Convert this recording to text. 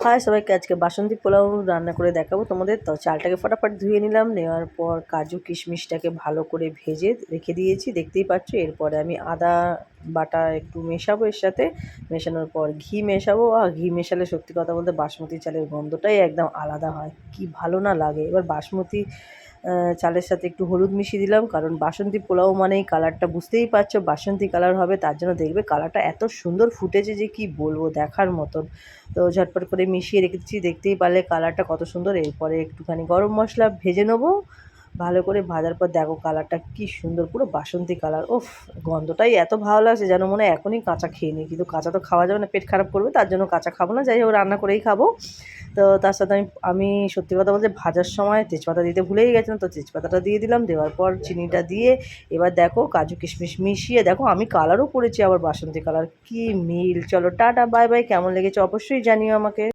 High সবাইকে, আজকে বাসন্তী পোলাও রান্না করে দেখাবো তোমাদের। তো চালটাকে ফটাফট ধুয়ে নিলাম, নেওয়ার পর কাজু কিশমিশটাকে ভালো করে ভেজে রেখে দিয়েছি, দেখতেই পাচ্ছ। এরপরে আমি আদা বাটা একটু মেশাবো, এর সাথে মেশানোর পর ঘি মেশাবো। আর ঘি মেশালে সত্যি কথা বলতে বাসমতি চালের গন্ধটাই একদম আলাদা হয়, কি ভালো না লাগে। এবার বাসমতি চালের সাথে একটু হলুদ মিশিয়ে দিলাম, কারণ বাসন্তী পোলাও মানেই কালারটা বুঝতেই পারছো বাসন্তী কালার হবে, তার জন্য দেখবে কালারটা এত সুন্দর ফুটেছে যে কি বলবো, দেখার মতন। তো ঝটপট করে মিশিয়ে রেখেছি, দেখতেই পারলে কালারটা কত সুন্দর। এরপরে একটুখানি গরম মশলা ভেজে নেবো, ভালো করে ভাজার পর দেখো কালারটা কি সুন্দর, পুরো বাসন্তী কালার। ওফ, গন্ধটাই এত ভালো লাগছে যেন মনে হয় এখনই কাঁচা খেয়ে নিই, কিন্তু কাঁচা তো খাওয়া যাবে না, পেট খারাপ করবে, তার জন্য কাঁচা খাবো না। যাই হোক, রান্না করেই খাবো। তো তার সাথে আমি সত্যি কথা বলতে ভাজার সময় তেজপাতা দিতে ভুলেই গেছিলাম, তো তেজপাতাটা দিয়ে দিলাম। দেওয়ার পর চিনিটা দিয়ে এবার দেখো কাজু কিশমিশ মিশিয়ে দেখো আমি কালারও করেছি আবার বাসন্তী কালার, কি মিল। চলো টাটা, বাই বাই। কেমন লেগেছে অবশ্যই জানিও আমাকে।